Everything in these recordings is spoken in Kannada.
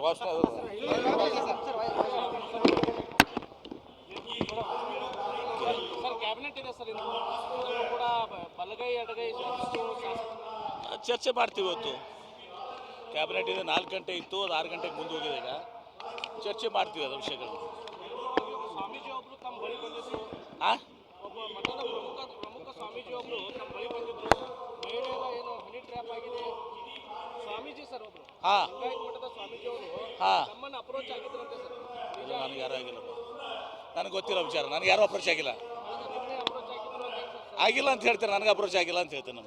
ವಾಸನೆ ಸರ್ ಕ್ಯಾಬಿನೆಟ್ ಇದೆ ಸರ್ ಇದು ಕೂಡ ಬಲಗೈ ಎಡಗೈ ಚರ್ಚೆ ಮಾಡ್ತೀವಿ ಇವತ್ತು. ಕ್ಯಾಬಿನೆಟ್ ಇದೆ, 4 ಗಂಟೆ ಇತ್ತು, ಅದು 6 ಗಂಟೆಗೆ ಮುಂದೆ ಹೋಗಿದೆ. ಈಗ ಚರ್ಚೆ ಮಾಡ್ತೀವಿ ಅದು ವಿಷಯಗಳು. ಸ್ವಾಮೀಜಿ ಒಬ್ರು ತಮ್ಮ ಬಳಿ ಬಂದಿದ್ರು, ಒಬ್ಬ ಮಠದ ಪ್ರಮುಖ ಸ್ವಾಮೀಜಿ ಒಬ್ರು ತಮ್ಮ ಬಳಿ ಬಂದಿದ್ರು. ಮಹಿಳೆ ಎಲ್ಲ ಏನು ಹನಿ ಟ್ರ್ಯಾಪ್ ಆಗಿದೆ ಸ್ವಾಮೀಜಿ ಸರ್ ಒಬ್ರು ಲಿಂಗಾಯತ ಮಠದ ಸ್ವಾಮೀಜಿ ಅವರು ತಮ್ಮನ್ನು ಅಪ್ರೋಚ್ ಆಗಿದ್ರಂತೆ ಸರ್. ನನಗೆ ಯಾರು ಆಗಿಲ್ಲ, ನನಗೆ ಗೊತ್ತಿಲ್ಲ ವಿಚಾರ. ನನಗೆ ಯಾರು ಅಪ್ರೋಚ್ ಆಗಿಲ್ಲ ಆಗಿಲ್ಲ ಅಂತ ಹೇಳ್ತಾರೆ. ನನಗೆ ಅಪ್ರೋಚ್ ಆಗಿಲ್ಲ ಅಂತ ಹೇಳ್ತೇನೆ.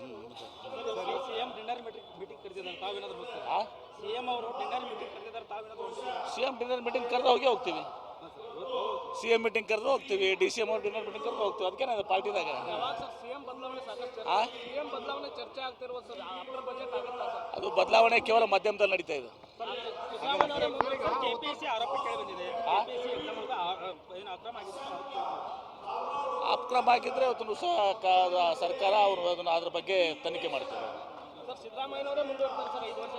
ಸಿಎಂ ಡಿನ್ನರ್ ಮೀಟಿಂಗ್ ಕರೆದಿದ್ದಾರೆ, ತಾವೇನಾದ್ರು ಹೋಗ್ತೀರಾ? ಸಿಎಂ ಅವರು ಡಿನ್ನರ್ ಮೀಟಿಂಗ್ ಕರೆದಿದ್ದಾರೆ, ತಾವೇನಾದ್ರು ಹೋಗ್ತೀರಾ? ಸಿಎಂ ಡಿನ್ನರ್ ಮೀಟಿಂಗ್ ಕರೆದು ಹೋಗ್ತೀವಿ. ಸಿಎಂ ಮೀಟಿಂಗ್ ಕರೆದು ಹೋಗ್ತೀವಿ, DCM ಅವ್ರು ಡಿನ್ನರ್ ಮೀಟಿಂಗ್ ಕರೆದು ಹೋಗ್ತೀವಿ. ಅದಕ್ಕೇನೆ ಪಾರ್ಟಿದಾಗ ಸಿಎಂ ಬದಲಾವಣೆ ಸಾಕಷ್ಟು ಸಿಎಂ ಬದಲಾವಣೆ ಚರ್ಚೆ ಆಗ್ತಿರುವ ಸರ್. ಆಫ್ಟರ್ ಬಜೆಟ್ ಆಗುತ್ತಾ ಸರ್? ಅದು ಬದಲಾವಣೆ ಕೇವಲ ಮಾಧ್ಯಮದಲ್ಲಿ ನಡೀತಾ ಇದೆ. ಕೆಪಿಎಸ್ಸಿ ಆರೋಪ ಕೇಳಿ ಬಂದಿದೆ, ಕೆಪಿಎಸ್ಸಿ ಎಕ್ಸಾಮ್ ಏನು ಅಕ್ರಮ ಆಗಿದ್ರೆ ಇವತ್ತು ಸರ್ಕಾರ ಅವರು ಅದನ್ನು ಅದ್ರ ಬಗ್ಗೆ ತನಿಖೆ ಮಾಡ್ತಾರೆ. ಸರ್ ಸಿದ್ದರಾಮಯ್ಯನವರೇ ಮುಂದುವರ್ತಾರೆ ಸರ್ 5 ವರ್ಷ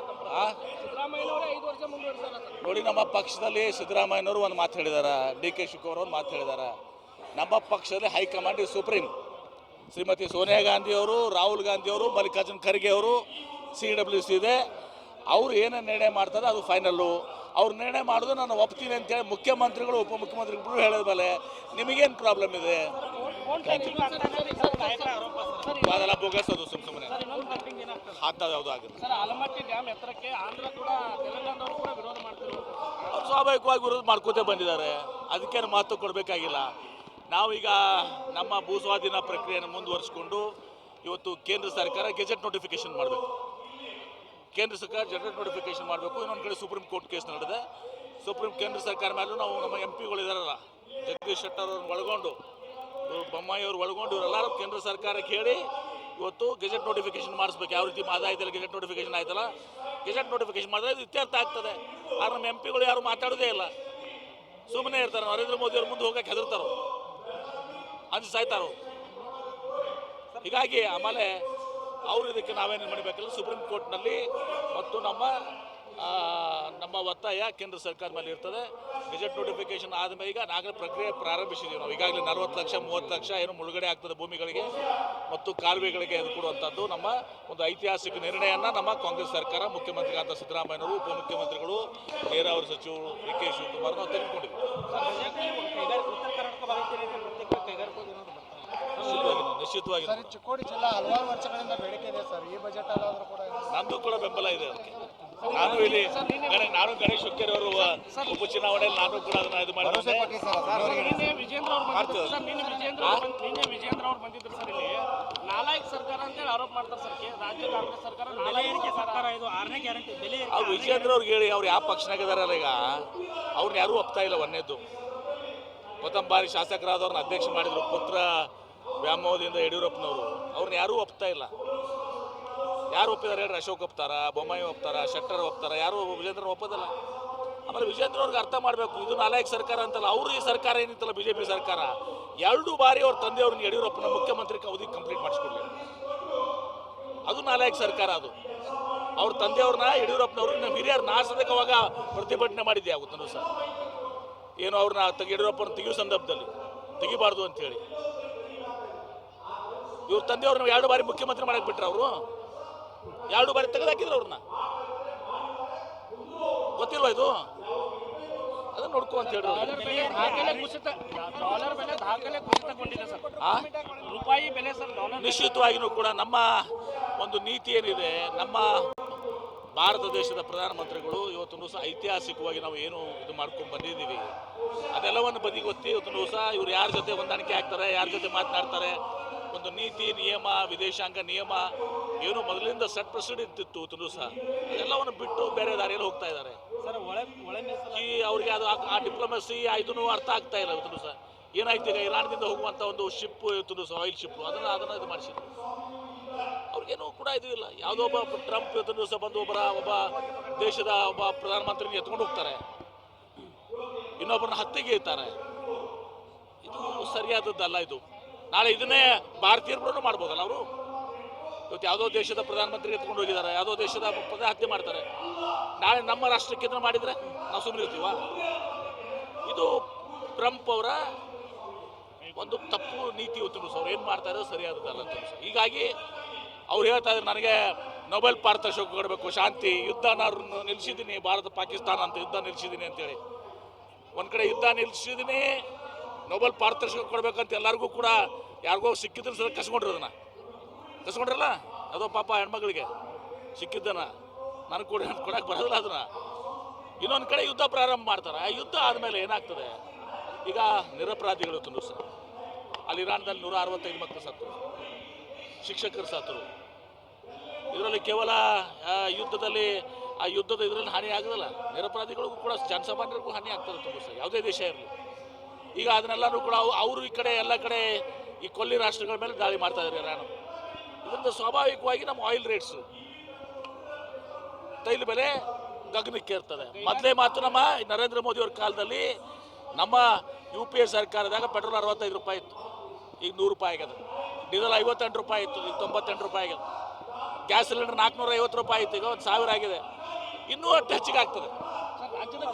ಸಿದ್ದರಾಮಯ್ಯನವರೇ 5 ವರ್ಷ ಮುಂದುವರ್ತಾರೆ ಸರ್. ನೋಡಿ, ನಮ್ಮ ಪಕ್ಷದಲ್ಲಿ ಸಿದ್ದರಾಮಯ್ಯನವರು ಒಂದು ಮಾತು ಹೇಳಿದ್ದಾರೆ, DK ಶಿವಕುಮಾರ್ ಒಂದು ಮಾತು ಹೇಳಿದ್ದಾರೆ. ನಮ್ಮ ಪಕ್ಷದಲ್ಲಿ ಹೈಕಮಾಂಡ್ ಸುಪ್ರೀಂ ಶ್ರೀಮತಿ ಸೋನಿಯಾ ಗಾಂಧಿಯವರು, ರಾಹುಲ್ ಗಾಂಧಿಯವರು, ಮಲ್ಲಿಕಾರ್ಜುನ್ ಖರ್ಗೆ ಅವರು, CWC ಇದೆ. ಅವ್ರು ಏನೇನು ನಿರ್ಣಯ ಮಾಡ್ತಾರೆ ಅದು ಫೈನಲ್ಲು. ಅವ್ರು ನಿರ್ಣಯ ಮಾಡೋದು ನಾನು ಒಪ್ತೀನಿ ಅಂತೇಳಿ ಮುಖ್ಯಮಂತ್ರಿಗಳು ಉಪಮುಖ್ಯಮಂತ್ರಿಗಳು ಹೇಳಿದ ಮೇಲೆ ನಿಮಗೇನು ಪ್ರಾಬ್ಲಮ್ ಇದೆ? ಅದೆಲ್ಲ ಬೋಗಸ್, ಅದು ಸುಮ್ಮನೆ ಹಾಕ್ತದೆ, ಯಾವುದು ಆಗುತ್ತೆ. ಆಲಮಟ್ಟಿ ಡ್ಯಾಮ್ ಎತ್ತರಕ್ಕೆ ಆಂಧ್ರ ಕೂಡ ತೆಲಂಗಾಣದವರು ಕೂಡ ವಿರೋಧ ಮಾಡ್ತಿದ್ರು. ಅವ್ರು ಸ್ವಾಭಾವಿಕವಾಗಿ ವಿರೋಧ ಮಾಡ್ಕೋತೇ ಬಂದಿದ್ದಾರೆ. ಅದಕ್ಕೇನು ಮಹತ್ವ ಕೊಡಬೇಕಾಗಿಲ್ಲ. ನಾವೀಗ ನಮ್ಮ ಭೂಸ್ವಾಧೀನ ಪ್ರಕ್ರಿಯೆಯನ್ನು ಮುಂದುವರಿಸಿಕೊಂಡು ಇವತ್ತು ಕೇಂದ್ರ ಸರ್ಕಾರ ಗೆಜೆಟ್ ನೋಟಿಫಿಕೇಶನ್ ಮಾಡಬೇಕು. ಕೇಂದ್ರ ಸರ್ಕಾರ ಗೆಜೆಟ್ ನೋಟಿಫಿಕೇಶನ್ ಮಾಡಬೇಕು. ಇನ್ನೊಂದು ಕಡೆ ಸುಪ್ರೀಂ ಕೋರ್ಟ್ ಕೇಸ್ ನಡೆದಿದೆ. ಕೇಂದ್ರ ಸರ್ಕಾರ ಮೇಲೂ ನಾವು ನಮ್ಮ MP ಇದ್ದಾರಲ್ಲ, ಜಗದೀಶ್ ಶೆಟ್ಟರ್ ಅವ್ರನ್ನ ಒಳಗೊಂಡು, ಬೊಮ್ಮಾಯಿ ಅವ್ರು ಒಳಗೊಂಡು, ಇವರೆಲ್ಲರೂ ಕೇಂದ್ರ ಸರ್ಕಾರಕ್ಕೆ ಹೇಳಿ ಇವತ್ತು ಗೆಜೆಟ್ ನೋಟಿಫಿಕೇಶನ್ ಮಾಡಿಸ್ಬೇಕು. ಯಾವ ರೀತಿ ಆಯ್ತಲ್ಲ, ಗೆಜೆಟ್ ನೋಟಿಫಿಕೇಶನ್ ಆಯ್ತಲ್ಲ, ಗೆಜೆಟ್ ನೋಟಿಫಿಕೇಶನ್ ಮಾಡಿದ್ರೆ ಇದು ಇತ್ಯರ್ಥ ಆಗ್ತದೆ. ಆದ್ರೆ ನಮ್ಮ MP ಯಾರು ಮಾತಾಡೋದೇ ಇಲ್ಲ, ಸುಮ್ಮನೆ ಇರ್ತಾರೆ. ನರೇಂದ್ರ ಮೋದಿ ಅವ್ರ ಮುಂದೆ ಹೋಗಕ್ಕೆ ಹೆದರ್ತಾರೋ, ಅಂಜು ಸಾಯ್ತಾರೋ. ಹೀಗಾಗಿ ಆಮೇಲೆ ಅವರು ಇದಕ್ಕೆ ನಾವೇನು ಮಾಡಬೇಕಲ್ಲ, ಸುಪ್ರೀಂ ಕೋರ್ಟ್ನಲ್ಲಿ ಮತ್ತು ನಮ್ಮ ಒತ್ತಾಯ ಕೇಂದ್ರ ಸರ್ಕಾರ ಮೇಲೆ ಇರ್ತದೆ. ಗೆಜೆಟ್ ನೋಟಿಫಿಕೇಶನ್ ಆದಮೇಲೆ ಈಗ ನಾಗರ ಪ್ರಕ್ರಿಯೆ ಪ್ರಾರಂಭಿಸಿದ್ದೀವಿ ನಾವು. ಈಗಾಗಲೇ 40 ಲಕ್ಷ 30 ಲಕ್ಷ ಏನು ಮುಳುಗಡೆ ಆಗ್ತದೆ ಭೂಮಿಗಳಿಗೆ ಮತ್ತು ಕಾಲುವೆಗಳಿಗೆ ಅದು ಕೊಡುವಂಥದ್ದು ನಮ್ಮ ಒಂದು ಐತಿಹಾಸಿಕ ನಿರ್ಣಯನ ನಮ್ಮ ಕಾಂಗ್ರೆಸ್ ಸರ್ಕಾರ, ಮುಖ್ಯಮಂತ್ರಿಗಳಾದ ಸಿದ್ದರಾಮಯ್ಯನವರು, ಉಪಮುಖ್ಯಮಂತ್ರಿಗಳು, ನೀರಾವರಿ ಸಚಿವರು DK ಶಿವಕುಮಾರ್ ನಾವು ತೆಗೆದುಕೊಂಡಿದ್ದೀವಿ. ನಿಶ್ಚಿತವಾಗಿ ಚಿಕ್ಕೋಡಿ ಜಿಲ್ಲಾ ಹಲವಾರು ವರ್ಷಗಳಿಂದ ಬೇಡಿಕೆ ಇದೆ ಸರ್. ಈ ಬಜೆಟ್ ಅಲ್ಲಾದರೂ ಕೂಡ ನಂದು ಕೂಡ ಬೆಂಬಲ ಇದೆ ಅದಕ್ಕೆ. ನಾನು ಗಣೇಶ್ ಹುಕ್ಕೇರಿ ಅವರು ಉಪಚುನಾವಣೆಯಲ್ಲಿ ನಾನು ಕೂಡ ಅದನ್ನ ಇದು ಮಾಡಿದ್ದೆ. ವಿಜೇಂದ್ರ ಅವ್ರು ಬಂದಿದ್ರು ಸರ್. ಇಲ್ಲಿ ನಾಲಾಯಕ್ ಸರ್ಕಾರ ಅಂತೇಳಿ ಆರೋಪ ಮಾಡ್ತಾರೆ ಸರ್. ರಾಜ್ಯ ಕಾಂಗ್ರೆಸ್ ಸರ್ಕಾರ ನಾಲಾಯಕ ಸರ್ಕಾರ, ಇದು 6ನೇ ಗ್ಯಾರಂಟಿ ಬೆಲೆ. ವಿಜೇಂದ್ರ ಅವ್ರಿಗೆ ಹೇಳಿ, ಅವ್ರು ಯಾವ ಪಕ್ಷನಾಗ ಇದಾರಲ್ಲ ಈಗ, ಅವ್ರನ್ನ ಯಾರೂ ಒಪ್ತಾ ಇಲ್ಲ. ಒಂದೇದ್ದು ಬಾರಿ ಶಾಸಕರಾದವ್ರನ್ನ ಅಧ್ಯಕ್ಷ ಮಾಡಿದ್ರು, ಪುತ್ರ ವ್ಯಾಮೋಹದಿಂದ ಯಡಿಯೂರಪ್ಪನವರು. ಅವ್ರನ್ನ ಯಾರೂ ಒಪ್ತಾ ಇಲ್ಲ. ಯಾರು ಒಪ್ಪಿದ್ದಾರೆ ಹೇಳ್ರಿ? ಅಶೋಕ್ ಒಪ್ತಾರ, ಬೊಮ್ಮಾಯಿ ಒಪ್ತಾರ, ಶೆಟ್ಟರ್ ಒಪ್ತಾರ, ಯಾರು ವಿಜೇಂದ್ರ ಒಪ್ಪೋದಲ್ಲ. ಆಮೇಲೆ ವಿಜೇಂದ್ರ ಅವ್ರಿಗೆ ಅರ್ಥ ಮಾಡಬೇಕು, ಇದು ನಾಲಾಯಕ್ ಸರ್ಕಾರ ಅಂತಲ್ಲ. ಅವರು ಈ ಸರ್ಕಾರ ಏನಿತ್ತಲ್ಲ BJP ಸರ್ಕಾರ, 2 ಬಾರಿ ಅವ್ರ ತಂದೆಯವ್ರನ್ನ ಯಡಿಯೂರಪ್ಪನ ಮುಖ್ಯಮಂತ್ರಿ ಅವಧಿ ಕಂಪ್ಲೀಟ್ ಮಾಡಿಸ್ಕೊಡ್ಲಿ. ಅದು ನಾಲಾಯಕ್ ಸರ್ಕಾರ. ಅದು ಅವ್ರ ತಂದೆಯವ್ರನ್ನ ಯಡಿಯೂರಪ್ಪನವ್ರನ್ನ ಹಿರಿಯರ ನಾಶದಕ್ಕೆ ಅವಾಗ ಪ್ರತಿಭಟನೆ ಮಾಡಿದ್ದೆ ಆಗುತ್ತೋ ಸರ್. ಏನು ಅವ್ರನ್ನ ಯಡಿಯೂರಪ್ಪನ ತೆಗೆಯೋ ಸಂದರ್ಭದಲ್ಲಿ ತೆಗಿಬಾರ್ದು ಅಂತೇಳಿ ಇವ್ರ ತಂದೆಯವ್ರನ್ನ 2 ಬಾರಿ ಮುಖ್ಯಮಂತ್ರಿ ಮಾಡಕ್ಕೆ ಬಿಟ್ರೆ ಅವರು 2 ಬಾರಿ ತೆಗೆದಾಕಿದ್ರು ಅವ್ರನ್ನ. ಗೊತ್ತಿಲ್ವಾ ಇದು? ಅದನ್ನ ನೋಡ್ಕೊ ಅಂತ ಹೇಳಿ. ರೂಪಾಯಿ ಬೆಲೆ ಸರ್, ನಿಶ್ಚಿತವಾಗಿಯೂ ಕೂಡ ನಮ್ಮ ಒಂದು ನೀತಿ ಏನಿದೆ, ನಮ್ಮ ಭಾರತ ದೇಶದ ಪ್ರಧಾನಮಂತ್ರಿಗಳು ಇವತ್ತು ಸಹ ಐತಿಹಾಸಿಕವಾಗಿ ನಾವು ಏನು ಇದು ಮಾಡ್ಕೊಂಡು ಬಂದಿದ್ದೀವಿ, ಅದೆಲ್ಲವನ್ನು ಬದಿಗೊತ್ತಿ ಇವತ್ತು ಸಹ ಇವ್ರು ಯಾರ ಜೊತೆ ಹೊಂದಾಣಿಕೆ ಆಗ್ತಾರೆ, ಯಾರ ಜೊತೆ ಮಾತನಾಡ್ತಾರೆ, ಒಂದು ನೀತಿ ನಿಯಮ, ವಿದೇಶಾಂಗ ನಿಯಮ ಏನು ಮೊದಲಿಂದ ಸೆಟ್ ಪ್ರೆಸಿಡೆಂಟ್ ಇತ್ತು ಇವತ್ತು ಸಹ ಅದೆಲ್ಲವನ್ನು ಬಿಟ್ಟು ಬೇರೆ ದಾರಿಯಲ್ಲಿ ಹೋಗ್ತಾ ಇದ್ದಾರೆ. ಅವ್ರಿಗೆ ಅದು ಆ ಡಿಪ್ಲೊಮಸಿ ಇದನ್ನು ಅರ್ಥ ಆಗ್ತಾ ಇಲ್ಲ. ಇವತ್ತು ಸಹ ಏನಾಯ್ತು, ಈಗ ಇರಾನ್ದಿಂದ ಹೋಗುವಂಥ ಒಂದು ಶಿಪ್ ಇವತ್ತು ಸಹ ಆಯಿಲ್ ಶಿಪ್, ಅದನ್ನು ಇದು ಮಾಡಿಸಿದ್ರು. ಅವ್ರಿಗೇನು ಕೂಡ ಇದು ಇಲ್ಲ. ಯಾವುದೋ ಒಬ್ಬ ಟ್ರಂಪ್ ಇವತ್ತು ಸಹ ಬಂದು ಒಬ್ಬ ದೇಶದ ಒಬ್ಬ ಪ್ರಧಾನಮಂತ್ರಿನ ಎತ್ಕೊಂಡು ಹೋಗ್ತಾರೆ, ಇನ್ನೊಬ್ಬರನ್ನ ಹತ್ಯೆಗೆ ಇರ್ತಾರೆ. ಇದು ಸರಿಯಾದದ್ದಲ್ಲ. ಇದು ನಾಳೆ ಇದನ್ನೇ ಭಾರತೀಯರು ಮಾಡ್ಬೋದಲ್ಲ ಅವರು. ಇವತ್ತು ಯಾವುದೋ ದೇಶದ ಪ್ರಧಾನಮಂತ್ರಿ ಎತ್ಕೊಂಡು ಹೋಗಿದ್ದಾರೆ, ಯಾವುದೋ ದೇಶದ ಪ್ರಧಾನ ಹತ್ಯೆ ಮಾಡ್ತಾರೆ. ನಾಳೆ ನಮ್ಮ ರಾಷ್ಟ್ರಕ್ಕೆ ಇದನ್ನು ಮಾಡಿದರೆ ನಾವು ಸುಮ್ಮನೆ ಇರ್ತೀವ? ಇದು ಟ್ರಂಪ್ ಅವರ ಒಂದು ತಪ್ಪು ನೀತಿ ಇವತ್ತು ಅವ್ರು ಏನು ಮಾಡ್ತಾ ಇರೋದು ಸರಿಯಾದದಲ್ಲ ಅಂತ ಸರ್. ಹೀಗಾಗಿ ಅವ್ರು ಹೇಳ್ತಾ ಇದ್ದಾರೆ ನನಗೆ ನೊಬೆಲ್ ಪಾರಿತೋಷಿಕ ಕೊಡಬೇಕು, ಶಾಂತಿ, ಯುದ್ಧ ನಾನು ನಿಲ್ಲಿಸಿದ್ದೀನಿ, ಭಾರತ ಪಾಕಿಸ್ತಾನ ಅಂತ ಯುದ್ಧ ನಿಲ್ಲಿಸಿದ್ದೀನಿ ಅಂತೇಳಿ. ಒಂದು ಕಡೆ ಯುದ್ಧ ನಿಲ್ಲಿಸಿದ್ದೀನಿ, ನೊಬೆಲ್ ಪಾರಿತೋಷಿಕ ಕೊಡಬೇಕಂತ ಎಲ್ಲರಿಗೂ ಕೂಡ ಯಾರಿಗೋ ಸಿಕ್ಕಿದ್ರು ಸರ್ ಕಸ್ಕೊಂಡ್ರಲ್ಲ ಯಾವುದೋ ಪಾಪ ಹೆಣ್ಮಗಳಿಗೆ ಸಿಕ್ಕಿದ್ದನ ನನಗೆ ಕೊಡಕ್ಕೆ ಬರೋದಿಲ್ಲ ಅದನ್ನ. ಇನ್ನೊಂದು ಕಡೆ ಯುದ್ಧ ಪ್ರಾರಂಭ ಮಾಡ್ತಾರೆ. ಆ ಯುದ್ಧ ಆದಮೇಲೆ ಏನಾಗ್ತದೆ? ಈಗ ನಿರಪರಾಧಿಗಳು ತಂದು ಸರ್, ಅಲ್ಲಿ ಇರಾನ್ದಲ್ಲಿ 165 ಮಕ್ಕಳು ಸತ್ತರು, ಶಿಕ್ಷಕರು ಸತ್ತರು. ಇದರಲ್ಲಿ ಕೇವಲ ಯುದ್ಧದಲ್ಲಿ ಆ ಯುದ್ಧದ ಇದರಲ್ಲಿ ಹಾನಿ ಆಗೋದಿಲ್ಲ, ನಿರಪರಾಧಿಗಳಿಗೂ ಕೂಡ ಜನಸಾಮಾನ್ಯರಿಗೂ ಹಾನಿ ಆಗ್ತದೆ ತುಂಬ ಸರ್, ಯಾವುದೇ ದೇಶ ಇರಲಿ. ಈಗ ಅದನ್ನೆಲ್ಲರೂ ಕೂಡ ಅವರು ಈ ಕಡೆ ಎಲ್ಲ ಕಡೆ ಈ ಕೊಲ್ಲಿ ರಾಷ್ಟ್ರಗಳ ಮೇಲೆ ದಾಳಿ ಮಾಡ್ತಾ ಇದ್ದಾರೆ ಇರಾನ್. ಇದರಿಂದ ಸ್ವಾಭಾವಿಕವಾಗಿ ನಮ್ಮ ಆಯಿಲ್ ರೇಟ್ಸು, ತೈಲ ಬೆಲೆ ಗಗನಕ್ಕೆ ಇರ್ತದೆ. ಮೊದಲೇ ಮಾತು ನಮ್ಮ ನರೇಂದ್ರ ಮೋದಿ ಅವ್ರ ಕಾಲದಲ್ಲಿ ನಮ್ಮ UPA ಸರ್ಕಾರದಾಗ ಪೆಟ್ರೋಲ್ 65 ರೂಪಾಯಿ ಇತ್ತು, ಈಗ 100 ರೂಪಾಯಿ ಆಗ್ಯದ. ಡೀಸೆಲ್ 58 ರೂಪಾಯಿ ಇತ್ತು, ಈಗ 98 ರೂಪಾಯಿ ಆಗ್ಯದ. ಗ್ಯಾಸ್ ಸಿಲಿಂಡರ್ 450 ರೂಪಾಯಿ ಇತ್ತು, ಈಗ 1000 ಆಗಿದೆ. ಇನ್ನೂ ಅಷ್ಟು ಹೆಚ್ಚಿಗೆ ಆಗ್ತದೆ. ರಾಜ್ಯದ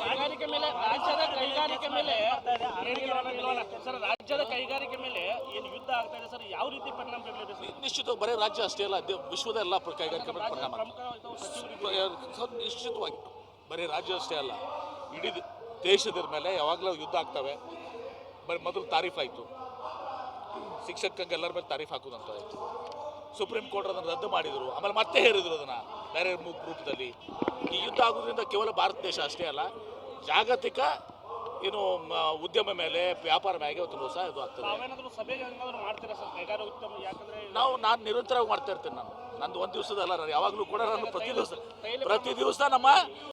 ಕೈಗಾರಿಕೆ ಮೇಲೆ ಏನು ಯುದ್ಧ ಆಗ್ತಾ ಇದೆ ಸರ್, ಯಾವ ರೀತಿ ಪರಿಣಾಮ ಬೀರಲಿದೆ ಸರ್? ನಿಶ್ಚಿತ ಬರೀ ರಾಜ್ಯ ಅಷ್ಟೇ ಅಲ್ಲ, ವಿಶ್ವದ ಎಲ್ಲ ಕೈಗಾರಿಕೆ ಮೇಲೆ ಪರಿಣಾಮ. ನಿಶ್ಚಿತವಾಗಿ ಬರೀ ರಾಜ್ಯ ಅಷ್ಟೇ ಅಲ್ಲ, ಇಡೀ ದೇಶದ ಮೇಲೆ ಯಾವಾಗಲೂ ಯುದ್ಧ ಆಗ್ತವೆ. ಬರೀ ಮೊದಲು ತಾರೀಫ್ ಆಯಿತು, ಶಿಕ್ಷಕಂಗೆ ಎಲ್ಲರ ಮೇಲೆ ತಾರೀಫ್ ಹಾಕೋದಂತ ಆಯಿತು. ಸುಪ್ರೀಂ ಕೋರ್ಟ್ ಅದನ್ನು ರದ್ದು ಮಾಡಿದರು, ಆಮೇಲೆ ಮತ್ತೆ ಹೇರಿದರು ಅದನ್ನು ಬೇರೆ ರೂಪದಲ್ಲಿ. ಈ ಯುದ್ಧ ಆಗೋದ್ರಿಂದ ಕೇವಲ ಭಾರತ ದೇಶ ಅಷ್ಟೇ ಅಲ್ಲ, ಜಾಗತಿಕ ಏನು ಉದ್ಯಮ ಮೇಲೆ, ವ್ಯಾಪಾರ ಮೇಲೆ ಒಂದು ಸಹ ಇದು ಆಗ್ತದೆ. ನಾನು ನಿರಂತರವಾಗಿ ಮಾಡ್ತಾ ಇರ್ತೇನೆ. ನಂದು ಒಂದು ದಿವಸದಲ್ಲ, ನಾನು ಯಾವಾಗಲೂ ಕೂಡ ನಾನು ಪ್ರತಿ ದಿವಸ ನಮ್ಮ